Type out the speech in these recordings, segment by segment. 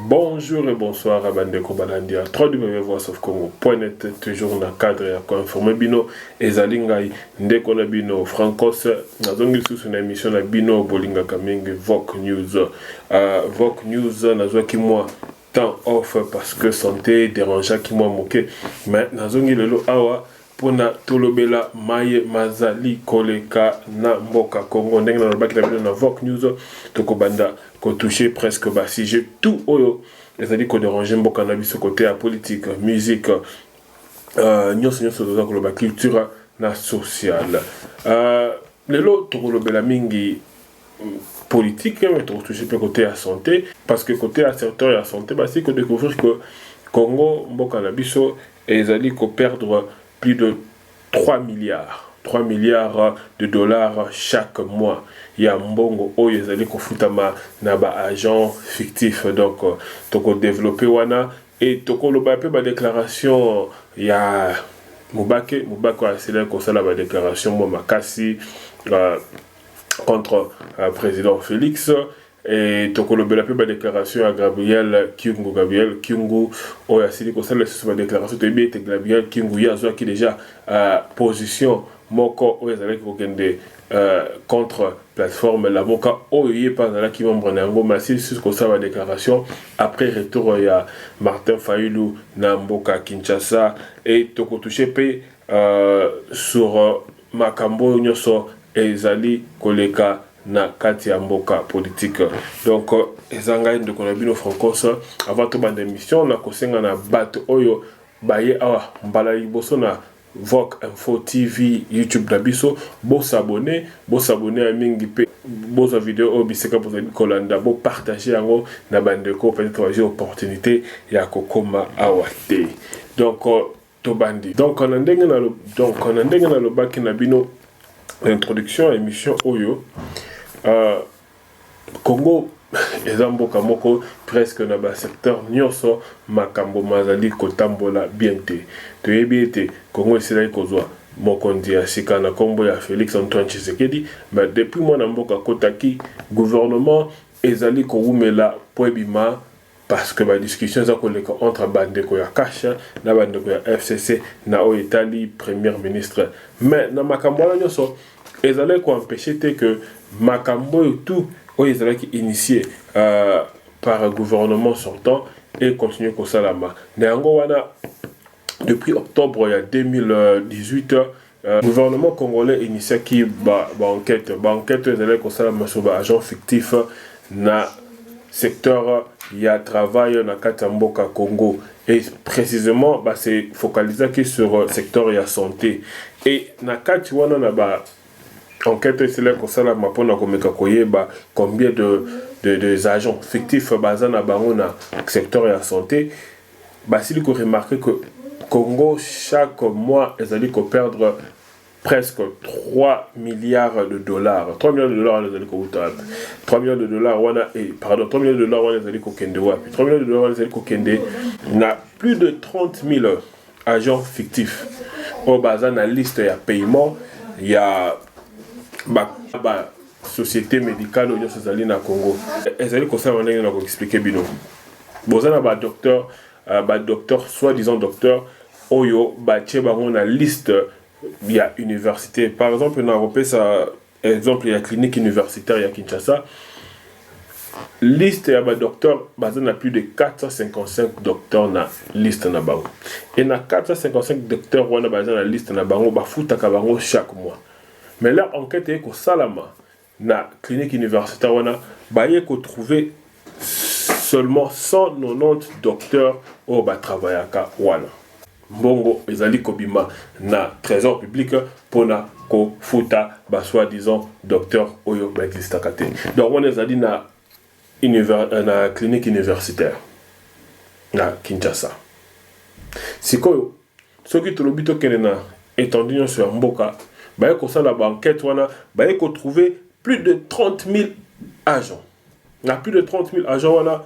Bonjour et bonsoir à Bandeko Balandia, www.voiceofcongo.net, toujours dans le cadre de informer Bino et Zalingai, Ndeko na Bino, Francos, Nazongi sous une émission na Bino, Bolinga Kamenge, Vok News. Vok News, Nazo qui moi, temps off parce que santé dérangeant qui moi moqué, mais Nazongi Lelo Awa. Pona tolobela maye mazali koleka na mboka Congo ndenge na lobaki na Vok News tokobanda ko toucher presque ba sujet tout oyo ezali ko déranger mboka na biso côté ya politique, musique, nyonso za koloba culture na social. Lelo tokolobela mingi politique mais toucher pe côté ya santé parce que côté ya secteur ya santé c'est que découvrir que Congo mboka na biso ezali ko perdre plus de 3 milliards de dollars chaque mois. Il y a mbongo oyo ezali kofutama na ba agent fictif, donc toko développer wana et toko loba pe ba déclaration ya Mubake a célé ko sala ba déclaration mo makasi contre président Félix. Et Tokolobela pe ba déclaration à Gabriel Kyungu o ya sili ko sala sur déclaration de bien Gabriel Kyungu ya zo qui déjà position moko o ezali ko kende contre plateforme la boka o yé pas là qui membre na ngo massi sur ko sala déclaration après retour ya Martin Fayulu na mboka Kinshasa et toko touché pe sur makambo nyoso ezali koleka na kati ya mboka politique. Donc ezanga de konabino francos avant to bande émission na kosenga na bato oyo baye awa mbala liboso na Vok Info TV YouTube na biso bo s'abonner à mingi pe bo vidéo o biseka pour kolanda bo partager yango na bande ko peut-être j'ai opportunité ya kokoma awate. Donc to bandi donc on ndenge na lo baki na bino introduction à émission oyo Congo ezamboka moko presque na ba secteur nyonso makambo mazali kotambola bien te toyebi ete Congo esilaki kozwa mokonzi ya sika na kombo ya Félix Antoine Tshisekedi, mais depuis mwana mboka kotaki gouvernement ezali kowumela po ebima parce que ba discussion za koleka entre bandeko ya Kasha na bandeko ya FCC na o etali premier ministre, mais na makambo wana nyonso ezali ko empêcher que makambo tout ezali initié par un gouvernement sortant et continue comme ça là-bas. Depuis octobre 2018, le gouvernement congolais initié qui enquête ezali comme ça sur agent fictif na secteur il y a travail na Katamboka Congo et précisément c'est focalisé sur le secteur ya santé et na kati wana na ba enquête c'est là que ça la mapona komeka koyeba combien de agents fictifs bazana bango na secteur ya santé basili ko remarquer que Congo chaque mois ezali ko perdre presque 3 milliards de dollars. 3 milliards de dollars ezali ko uta 3 milliards de dollars wana et pardon 3 milliards de dollars wana ezali ko kende wapi 3 milliards de dollars ezali ko kende na plus de 30 000 agents fictifs au bazana liste ya paiement il y a société médicale au Sozali na Congo. Ezali ko ça ndenge na ko expliquer bino. Bozana docteur soi-disant docteur oyo tie bango na liste ya université. Par exemple na Europe ça exemple ya clinique universitaire ya Kinshasa. Liste ya docteur bazana plus de 455 docteurs na liste na bango. Et na 455 docteurs wana bazana liste na bango bafutaka bango chaque mois. Mais là, enquête est que Salama, na clinique universitaire, on a trouvé seulement 190 docteurs au travaillaka wana. Mbongo ezali kobima na trésor public pour na ko futa soi-disant docteur oyo ba existaka te. Donc on ezali na clinique universitaire na Kinshasa. Sikoyo soki tolobito kenena étendu sur mboka bah comme ça la banquette on a trouvé plus de 30 000 agents. On a plus de 30 000 agents, on a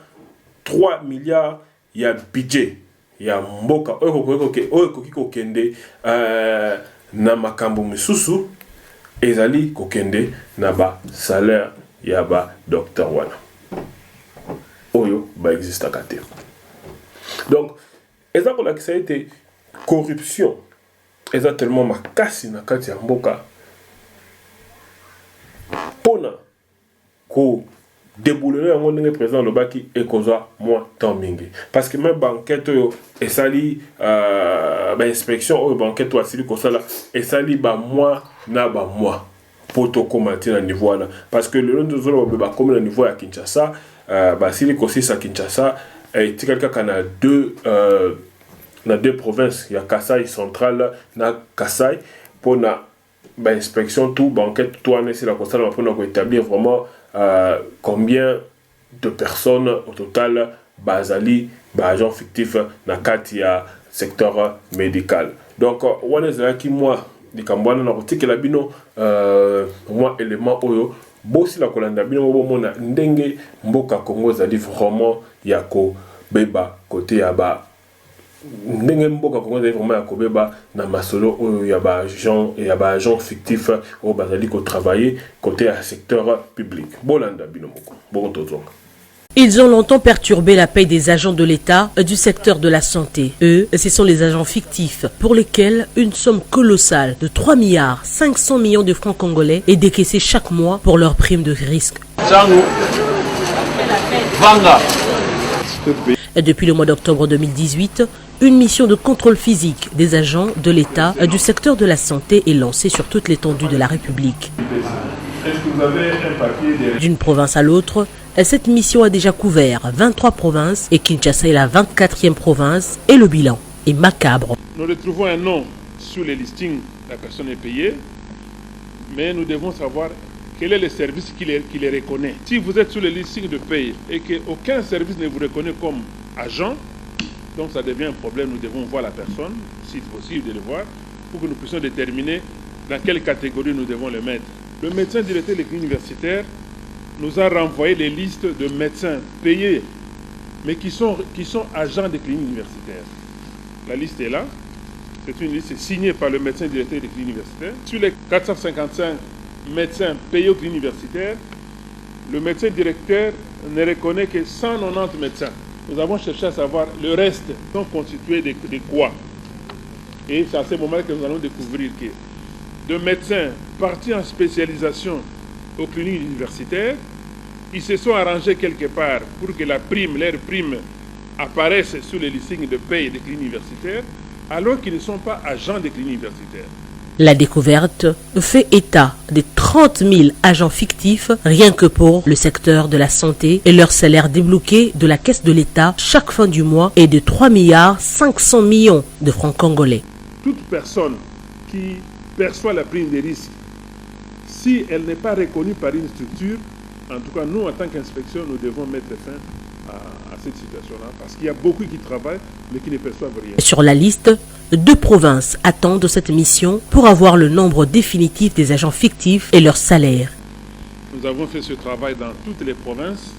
3 milliards, il y a budget, il y a mboka, kende na makambo misusu, ezali kokende na ba salaire, il y a ba docteur wana. oyo existe à côté. Donc eza ko la ça a été corruption eza tellement makasi na kati ya mboka pona ko déboulonner yango ndenge président lobaki ekozwa moins temps mingi parce que même banquette oyo esali inspection oyo banquette oyo asili kosala esali mois na mois pour tokoma na niveau wana parce que le long de zolo bakomi na niveau ya Kinshasa basili kosisa Kinshasa etikali kaka na deux provinces ya Kasai central na Kasai pona inspection tout banquette tout wana esila kosala pona ko établir vraiment combien de personnes au total bazali agents fictifs na kati ya secteur médical. Donc on est là qui moi dikambwana na kotikela bino moi élément oyo bosi la kolanda bino bomona ndenge mboka Congo zali vraiment ya ko beba côté ya ba ndenge mboka Congo zali vraiment ya ko beba na masolo oyo ya ba agents fictifs au bazali ko travailler côté ya secteur public bolanda bino moko bon tozonga. Ils ont longtemps perturbé la paie des agents de l'État du secteur de la santé. Eux, ce sont les agents fictifs pour lesquels une somme colossale de 3 milliards 500 millions de francs congolais est décaissée chaque mois pour leur prime de risque. Et depuis le mois d'octobre 2018, une mission de contrôle physique des agents de l'État du secteur de la santé est lancée sur toute l'étendue de la République. D'une province à l'autre, cette mission a déjà couvert 23 provinces et Kinshasa est la 24e province et le bilan est macabre. Nous retrouvons un nom sur les listings, la personne est payée, mais nous devons savoir quel est le service qui les reconnaît. Si vous êtes sur les listings de paye et qu'aucun service ne vous reconnaît comme agent, donc ça devient un problème, nous devons voir la personne, si possible de le voir, pour que nous puissions déterminer dans quelle catégorie nous devons le mettre. Le médecin directeur de clinique universitaire nous a renvoyé les listes de médecins payés, mais qui sont agents de clinique universitaire. La liste est là. C'est une liste signée par le médecin directeur de clinique universitaire. Sur les 455 médecins payés aux cliniques universitaires, le médecin directeur ne reconnaît que 190 médecins. Nous avons cherché à savoir le reste sont constitués de quoi. Et c'est à ce moment que nous allons découvrir que de médecins partis en spécialisation aux cliniques universitaires, ils se sont arrangés quelque part pour que leur prime apparaisse sur les listings de paye des cliniques universitaires, alors qu'ils ne sont pas agents des cliniques universitaires. La découverte fait état de 30 000 agents fictifs rien que pour le secteur de la santé et leur salaire débloqué de la caisse de l'État chaque fin du mois est de 3 milliards 500 millions de francs congolais. Toute personne qui perçoit la prime des risques, si elle n'est pas reconnue par une structure, en tout cas nous en tant qu'inspection, nous devons mettre fin à cette situation-là parce qu'il y a beaucoup qui travaillent mais qui ne perçoivent rien. Sur la liste, 2 provinces attendent cette mission pour avoir le nombre définitif des agents fictifs et leur salaire. Nous avons fait ce travail dans toutes les provinces.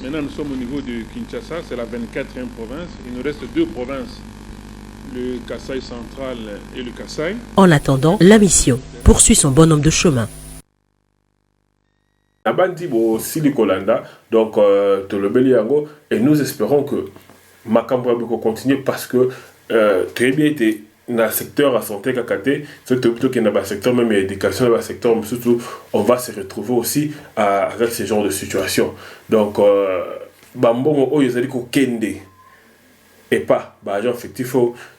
Maintenant nous sommes au niveau de Kinshasa, c'est la 24e province. Il nous reste 2 provinces, le Kasai central et le Kasai. En attendant, la mission poursuit son bonhomme de chemin. Abandi bo Silikolanda, donc Tolobeliango, et nous espérons que Makambo va continuer parce que très bien été dans le secteur à santé kakate, surtout plutôt que dans le secteur même éducation, dans le secteur surtout on va se retrouver aussi avec ce genre de situation. Donc bambongo o yezali ko kende et pas agent fictif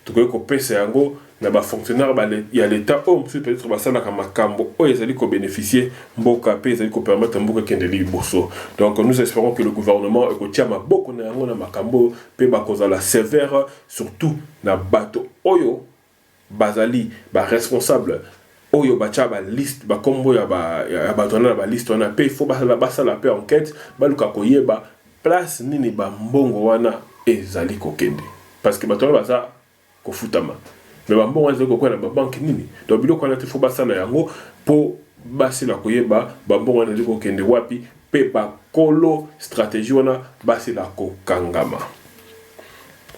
to ko pesa yango na ba fonctionnaire il y a l'état peut-être ba sala ka makambo o ezali ko bénéficier mboka pe ezali ko permettre mboka kende li bosso. Donc nous espérons que le gouvernement ko tia maboko na yango na makambo pe ba kozala sévère surtout na bato oyo bazali ba responsable oyo bacha ba liste ba kombo ya bato na ba liste on a pe il faut basala pe enquête baluka koyeba place nini ba mbongo wana ezali ko kende parce que bato baza ko futama mais ba mbongo ezali ko kwa na ba banque nini donc biloko wana il faut basala yango po basila koyeba ba mbongo wana ezali ko kende wapi pe ba kolo stratégie wana basila ko kangama.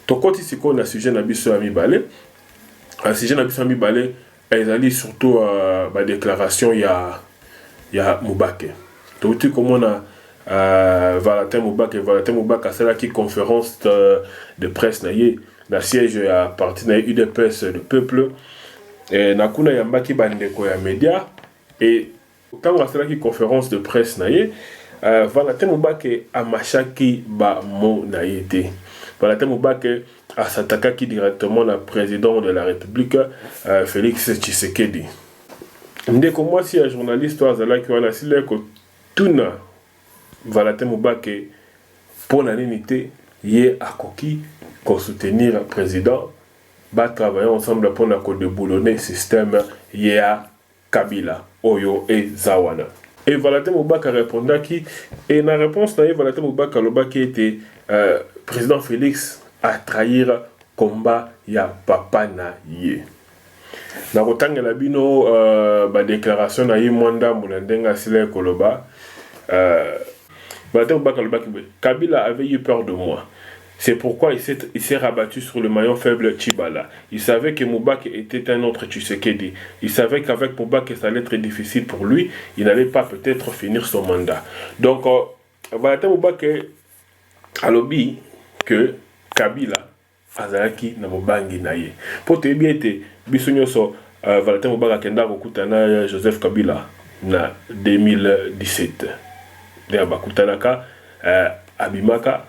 Tokoti siko na sujet na biso ya mibale. Un sujet na biso ya mibale ezali surtout ba déclaration ya Mubake. Tokoti komona Valentin Moubaka c'est là qui conférence de presse na siège à partir de UDPS le peuple et nakuna yambaki bandeko ya média et quand c'est là qui conférence de presse Valentin Moubaka amachaki ba mo naïté Valentin Moubaka a s'attaqué directement le président de la République Félix Tshisekedi. Ndeko moi si un journaliste azala ki wana sile ko tuna Valentin Moubaka pour l'animité yé akoki ko soutenir le président ba travailler ensemble pour na ko déboulonner système yé a Kabila Oyo et Zawana. Et Valentin Moubaka répondait qui et la réponse na Valentin Moubaka loba qui était président Félix a trahir combat ya papa na ye. Na kotanga la bino ba déclaration na ye mwanda mulandenga sile koloba Valentin Moubaka loba ki Kabila avait eu peur de moi. C'est pourquoi il s'est rabattu sur le maillon faible Tchibala. Il savait que Moubaka était un autre Tshisekedi. Il savait qu'avec Moubaka ça allait être difficile pour lui. Il n'allait pas peut-être finir son mandat. Donc Valentin Moubaka a lobby que Kabila azalaki na mobangi na ye. Po te bien te biso nyonso Valentin Moubaka kenda kokutana Joseph Kabila na 2017. De bakutanaka abimaka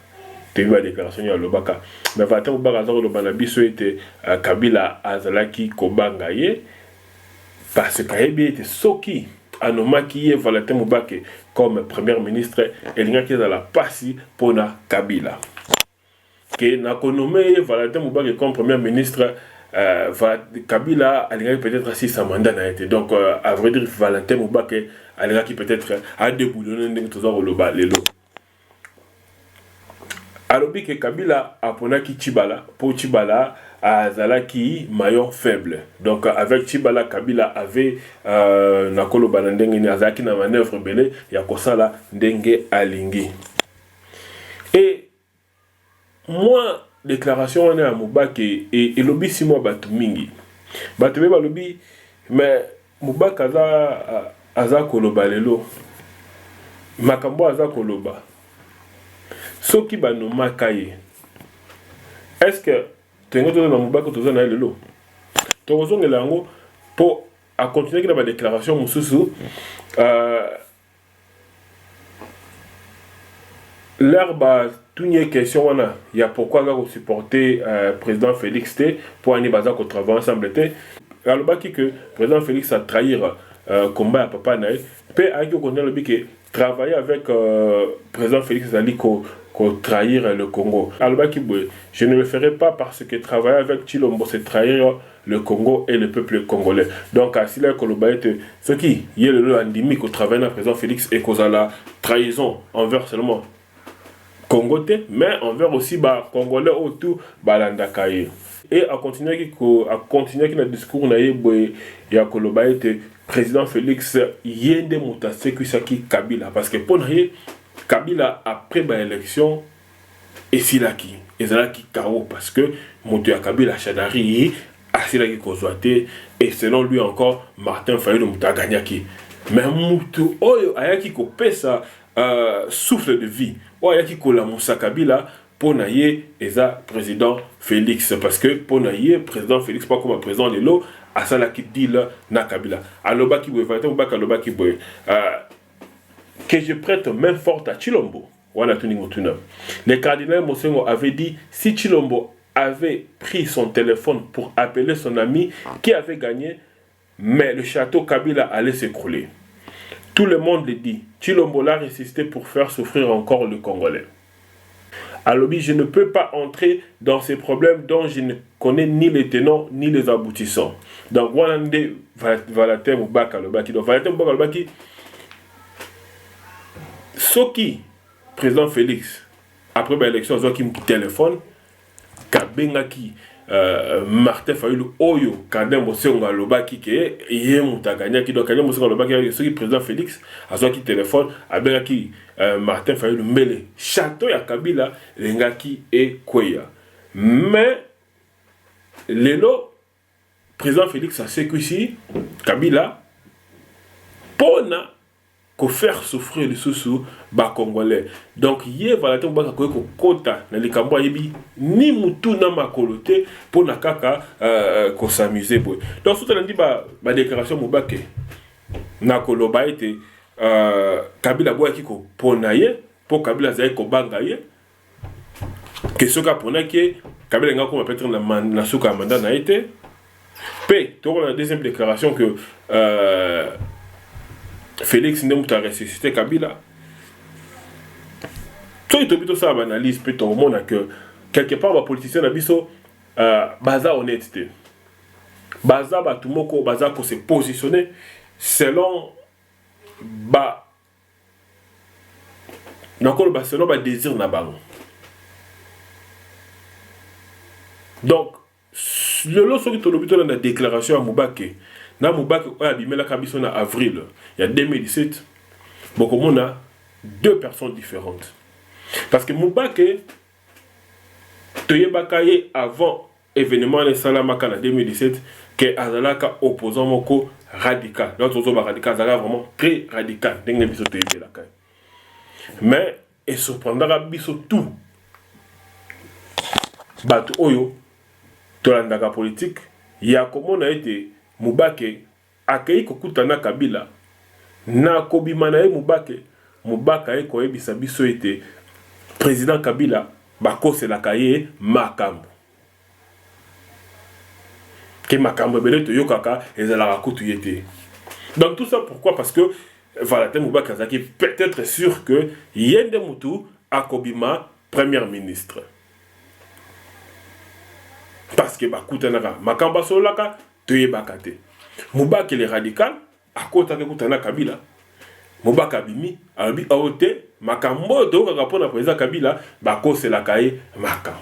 te ba déclaration ya lobaka. Mais Valentin Moubaka azalo lobana biso ete Kabila azalaki kobanga ye parce que yebi ete soki anomaki ye Valentin Moubaka comme premier ministre elingaki ezala pasi pona Kabila. Que na konomé Valentin Moubaka comme premier ministre Kabila alingaki peut-être assis sa mandat na été. Donc à vrai dire Valentin Moubaka alingaki peut-être a déboulonner ndenge tozako loba lelo. Alobi que Kabila aponaki Tchibala pour Tchibala azalaki maillon faible. Donc avec Tchibala Kabila avait nakolo banandenge ni azalaki na manœuvre belé ya kosala ndenge alingi. Et moi déclaration on est à Moubaka et lobi si moi batu mingi. Batu be balobi mais Moubaka aza koloba lelo. Makambo aza koloba. Soki banoma kaye. Est-ce que tu as dans Moubaka tu as na lelo? Tu as ngela ngo pour à continuer dans ma déclaration mususu l'herbe tout une question wana il y a pourquoi va supporter président Félix T pour aller baza ko travailler ensemble T alors que président Félix a trahir combat à papa nae pe a ko connait le que travailler avec président Félix Zali ko trahir le Congo. Alors je ne le ferai pas parce que travailler avec Tshilombo c'est trahir le Congo et le peuple congolais. Donc à Sila Kolobaete ce qui y est le andimi ko travailler avec président Félix et cause la trahison envers seulement Congoté, mais envers aussi Congolais autour balandakaye. Et à continuer qui le discours naïe ya Kolobaete président Félix yende mutase kusaki Kabila parce que pour Kabila après l'élection et silaki ezalaki KO parce que moto ya Kabila Chadari asilaki kozwate et selon lui encore Martin Fayulu mutaganyaki mais mutu oyo ayaki ko pesa souffle de vie oyaki kola Moussa Kabila pour naye eza président Félix parce que pour naye président Félix pas comme président de l'eau à ça la qui dit là na Kabila aloba ki boye Valentin Moubaka aloba ki boye que je prête main forte à Tshilombo wana tuni motuna le cardinal Mosengo avait dit si Tshilombo avait pris son téléphone pour appeler son ami qui avait gagné mais le château Kabila allait s'écrouler. Tout le monde le dit. Tshilombo l'a résisté pour faire souffrir encore le Congolais. Alors, je ne peux pas entrer dans ces problèmes dont je ne connais ni les tenants ni les aboutissants. Donc, Wanande Valentin Moubaka Lobaki. Donc, Valentin Moubaka Lobaki, Soki, président Félix, après l'élection, Zoki me téléphone, Kabengaki. Martin Fayulu Oyo Kadem Mosenga Lobaki ke yé mutaganya ki donc Kadem Mosenga Lobaki ce qui président Félix a qui téléphone a bien qui Martin Fayulu Mbele château ya Kabila lengaki et Kweya mais lelo président Félix a sécusi Kabila pona faire souffrir les sous ba congolais. Donc hier voilà ton baka ko kota na likambo yebi ni mutu na makolote pour na kaka ko s'amuser boy. Donc tout on dit ba déclaration Mubake na koloba été Kabila boy ki ko ponaye pour Kabila zai ko bangaye que ce ka pona ki Kabila nga ko peut-être na suka mandat na été P to la deuxième déclaration que Félix Ndemouta a ressuscité Kabila. Tout est plutôt ça, analyse, peut au monde que quelque part, les politiciens ont biso baza honnêteté. Baza batumoko, baza ko se positionner selon selon désir na bango. Donc, le lot qui est dans la déclaration à Mubake. Na Mubake a abimé kabiso en avril, il y a 2017. Bon, comme on a deux personnes différentes. Parce que Mubake, Toyebakaye avant événement de Salamaka en 2017, que Azalaka opposant moko radical. L'autre chose radical, Azalaka vraiment très radical. Mais il surprendra biso tout. Bato Oyo, Tolandaka politique, il y a comme on a été. Mubake akei kokutana Kabila na kobimana e Mubake e koyebisa biso ete président Kabila bakose la kaye makambo ke makambo bele to yokaka ezala kutu yete. Donc tout ça pourquoi? Parce que voilà, Mubake azaki peut-être sûr que yende mutu akobima premier ministre parce que bakutana makambo solaka Bakate. Mubake les radical, à côté de Kutana Kabila. Mubake Abimi, Albi Aote, Makambo, donc à rapport à président Kabila, Bako c'est la caille, Makambo.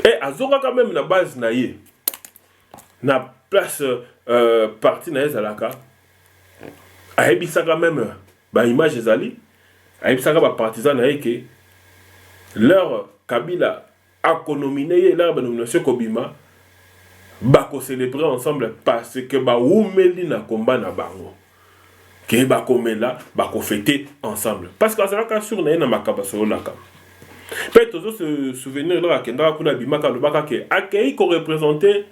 Et Azora quand même la base naïe, na place parti naïe Zalaka, a Ebisa quand même, image Zali, a Ebisa quand même partisan naïe que leur Kabila a nominé leur nomination Kobima. Bako célébrer ensemble parce que ba oumeli na combat na bango ke ba komela bako fêter ensemble parce que ça ka sur na makaba so laka peut-être se souvenir là kendra kuna bimaka le baka ke akei ko représenter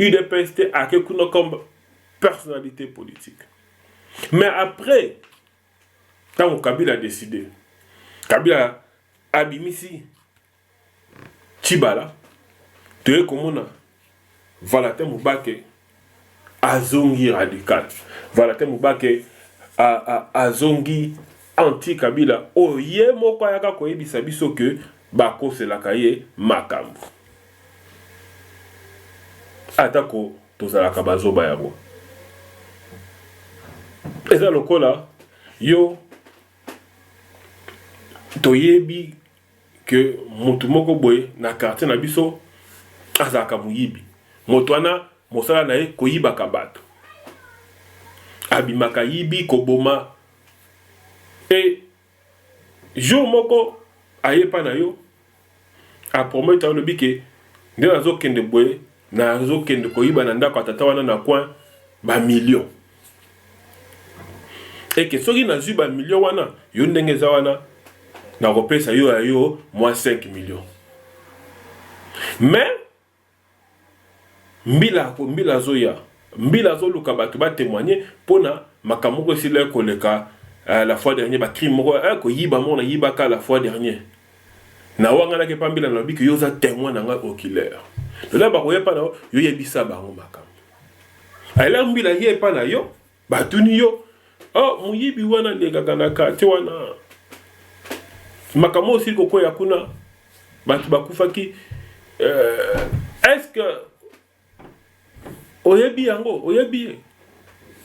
UDPST akei kuna comme personnalité politique. Mais après quand Kabila a décidé, Kabila abimisi Chibala te komona Valatin Mubake azongi radical. Valatin Mubake azongi anti-Kabila. Oye moko yaka koyebisa biso que bako c'est la kaye makambo. Atako tozalaka bazoba yabo. Eza lokola yo toyebi que mutu moko boye na quartier na biso azaka muyibi. Motwana mosala na ye koyiba kabato abimaka yibi koboma et jour moko ayepa na yo a promettre le bike nde azokende boye na azokende koyiba na ndako atata wana na coin ba million et que soki na zu ba million wana yo ndenge za wana na kopesa yo ayo moins 5 millions. Mais mbila zoya mbila zoluka batu ba témoigner pona makamoko sila koleka la fois dernière ba crime moko ko yiba mona yiba ka la fois dernière na wanga na ke pambila na biki yo za témoin na nga oculaire de là ba ko yepa na yo yebisa bango makambo ala mbila yepa na yo batuni yo oh muyibi wana lekaka na kati wana makambo aussi ko ya kuna batu bakufaki est-ce que oyebi yango oyebi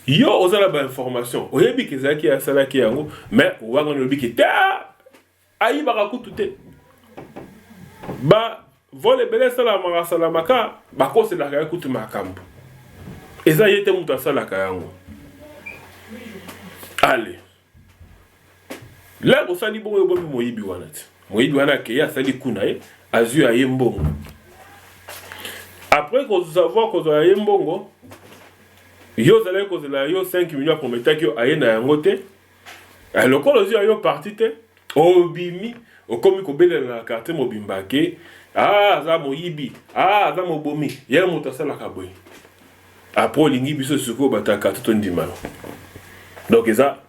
yo ozala ba information oyebi kezaki ya salaki yango mais wanga no biki ta ayi baka kutute ba vole bele sala mara salamaka bako se la ka kutu makambo eza yete mutu sala ka yango allez là osali bongo bobi moyibi wana ke ya sali kuna azu ya yembongo. Après qu'on savoir qu'on a un bongo, yo zala ko zala yo 5 millions pour mettre yo aye na yango te lokolo zo yo parti te obimi okomi ko belela na quartier mobimba ke za moyibi za mobomi ye moto sala ka boy après lingi biso suko bataka tout ndima donc ça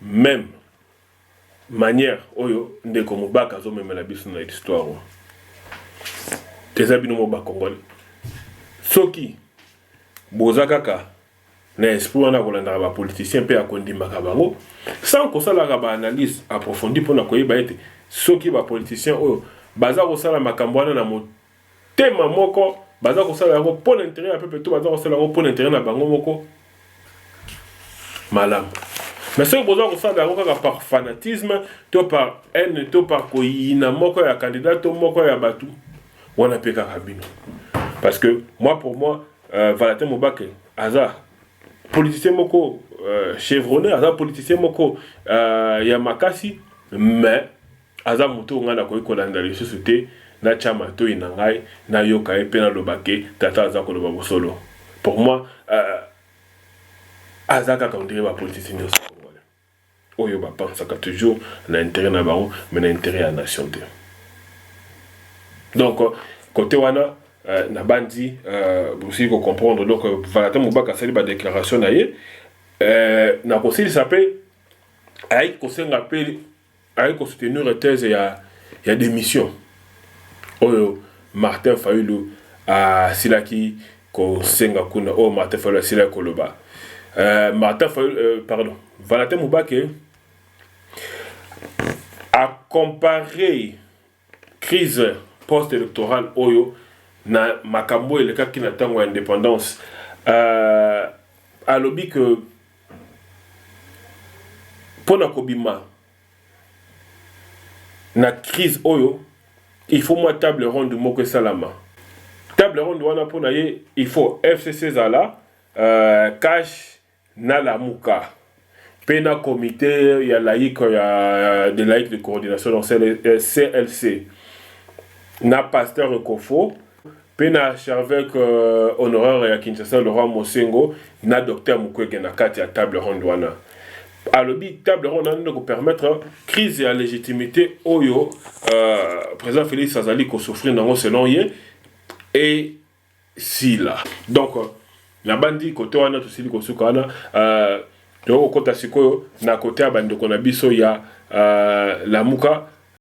même manière oyo ndeko mobaka zo memela biso na histoire teza bino mobaka congolais soki boza kaka na esprit wana kolanda ba politicien pe akondima ka bango sans ko sala ka ba analyse approfondie pona koyeba ete soki ba politicien oyo baza ko sala makambo wana na motema moko baza ko sala yango pour l'intérêt ya peuple tout baza ko sala yango pour l'intérêt na bango moko malam mais soki boza ko sala yango kaka par fanatisme to par haine to par koyina moko ya candidat to moko ya batu wana pe kaka bino parce que moi pour moi Valentin Mobake aza politicien moko chevronné aza politicien moko ya makasi mais aza moto ngana ko ikolanda les sociétés na chama to inangai na yoka e pena lobake tata aza ko loba solo pour moi aza ka condire ba politicien nyonso congolais oyo ba pensaka toujours na intérêt na bango mais na intérêt à nation te donc côté wana na bandi aussi ko comprendre donc Valentin Mobaka sali ba déclaration na ye na conseil s'appelle ay ko senga pe ay ko soutenir thèse ya démission oyo Martin Fayulu a silaki ko senga kuna Martin Fayulu silaki koloba Martin Fayulu Valentin Mobaka a comparé crise post-électorale oyo na makambo eleka ki na tango ya indépendance alobi que pona kobima na crise oyo il faut moi table ronde moko salama table ronde wana pona ye il faut FCC zala cash na la muka pena comité ya laïque ya de laïque de coordination dans CLC na pasteur Kofo pena archevêque honoraire ya Kinshasa Laurent Mosengo na docteur Mukwege na kati ya table ronde wana alobi table ronde wana ko permettre crise ya légitimité oyo président Félix azali ko souffrir nango selon ye et si là donc la bandi côté wana to sili ko suka wana donc kota sikoyo na côté ya bandi ko na biso ya la muka